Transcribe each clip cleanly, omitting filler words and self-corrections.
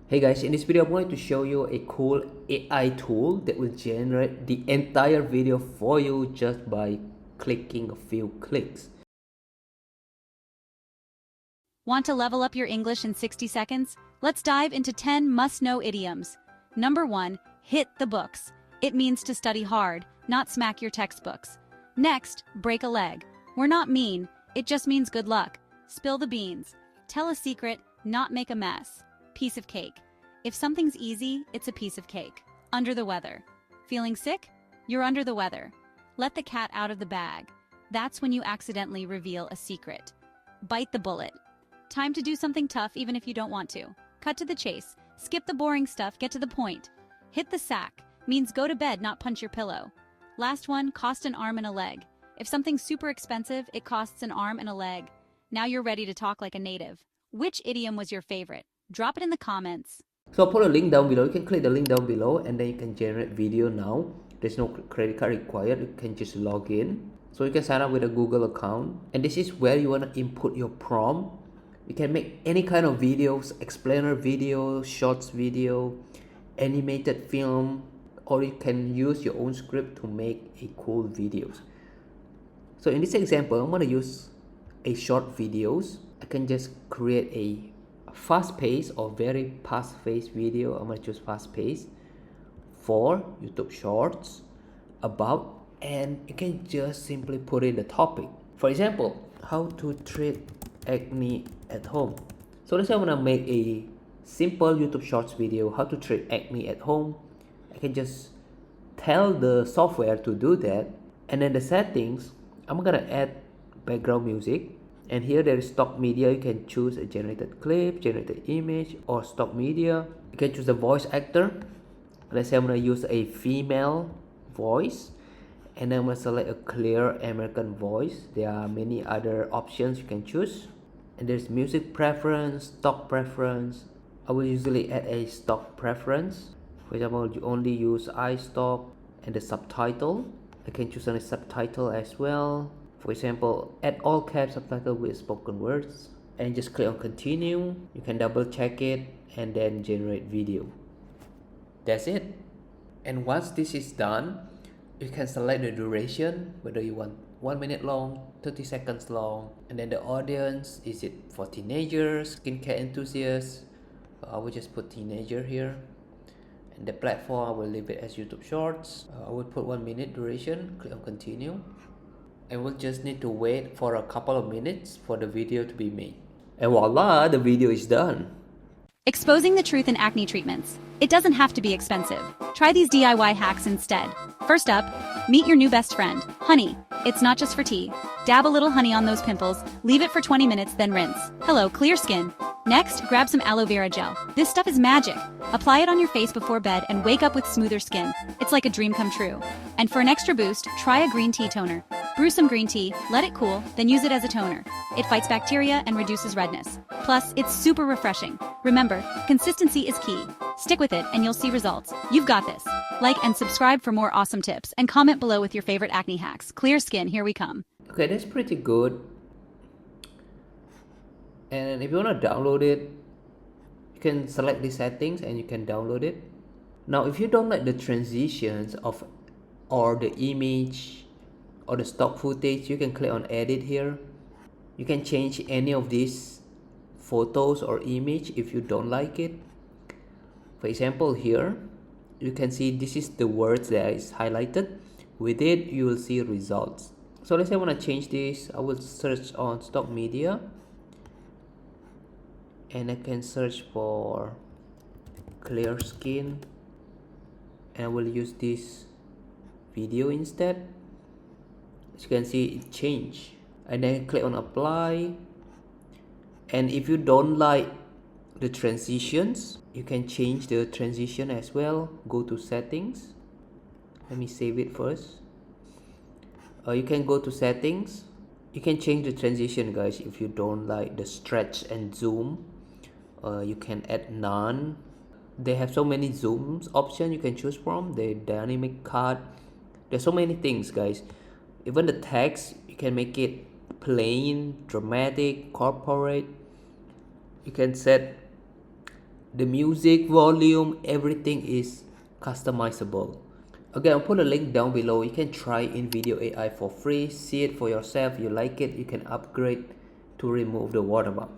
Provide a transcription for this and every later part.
Hey guys, in this video I'm going to show you a cool AI tool that will generate the entire video for you just by clicking a few clicks. Want to level up your English in 60 seconds? Let's dive into 10 must-know idioms. Number 1, hit the books. It means to study hard, not smack your textbooks. Next, break a leg. We're not mean, it just means good luck. Spill the beans. Tell a secret, not make a mess. Piece of cake. If something's easy, it's a piece of cake. Under the weather. Feeling sick? You're under the weather. Let the cat out of the bag. That's when you accidentally reveal a secret. Bite the bullet. Time to do something tough even if you don't want to. Cut to the chase. Skip the boring stuff, get to the point. Hit the sack means go to bed, not punch your pillow. Last one, cost an arm and a leg. If something's super expensive, it costs an arm and a leg. Now you're ready to talk like a native. Which idiom was your favorite? Drop it in the comments. So I'll put a link down below. You can click the link down below and then you can generate video now. There's no credit card required. You can just log in. So you can sign up with a Google account. And this is where you want to input your prompt. You can make any kind of videos, explainer video, shorts video, animated film, or you can use your own script to make a cool videos. So in this example, I'm going to use a short videos. I can just create a fast-paced or very fast-paced video. I'm going to choose fast-paced for YouTube Shorts about, and you can just simply put in the topic. For example, how to treat acne at home. So let's say I want to make a simple YouTube Shorts video, how to treat acne at home. I can just tell the software to do that, and then the settings, I'm gonna add background music, and here there is stock media. You can choose a generated clip, generated image, or stock media. You can choose the voice actor. Let's say I'm gonna use a female voice, and then I'm gonna select a clear American voice. There are many other options you can choose, and there's music preference, stock preference. I will usually add a stock preference. For example, you only use iStock, and the subtitle. I can choose a subtitle as well. For example, add all caps subtitle with spoken words, and just click on continue. You can double check it and then generate video. That's it. And once this is done, you can select the duration, whether you want 1 minute long, 30 seconds long, and then the audience, is it for teenagers, skincare enthusiasts? I will just put teenager here. And the platform, I will leave it as YouTube Shorts. I will put 1 minute duration, click on continue. And we'll just need to wait for a couple of minutes for the video to be made. And voila, the video is done. Exposing the truth in acne treatments. It doesn't have to be expensive. Try these DIY hacks instead. First up, meet your new best friend, honey. It's not just for tea. Dab a little honey on those pimples, leave it for 20 minutes, then rinse. Hello, clear skin. Next, grab some aloe vera gel. This stuff is magic. Apply it on your face before bed and wake up with smoother skin. It's like a dream come true. And for an extra boost, try a green tea toner. Brew some green tea, let it cool, then use it as a toner. It fights bacteria and reduces redness. Plus, it's super refreshing. Remember, consistency is key. Stick with it and you'll see results. You've got this. Like and subscribe for more awesome tips, and comment below with your favorite acne hacks. Clear skin, here we come. Okay, that's pretty good. And if you want to download it, you can select the settings and you can download it. Now if you don't like the transitions of or the image or the stock footage, you can click on edit here. You can change any of these photos or image if you don't like it. For example, here you can see this is the words that is highlighted. With it you will see results. So let's say I want to change this. I will search on stock media, and I can search for clear skin, and I will use this video instead. As you can see, it changed, and then click on apply. And if you don't like the transitions, you can change the transition as well. Go to settings. Let me save it first. You can go to settings. You can change the transition, guys. If you don't like the stretch and zoom, you can add none. They have so many zooms option you can choose from. The dynamic cut. There's so many things, guys. Even the text, you can make it plain, dramatic, corporate. You can set the music volume, everything is customizable. Again, I'll put a link down below. You can try Invideo AI for free, see it for yourself. You like it, you can upgrade to remove the watermark.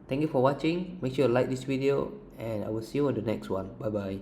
Thank you for watching. Make sure you like this video and I will see you on the next one. Bye bye.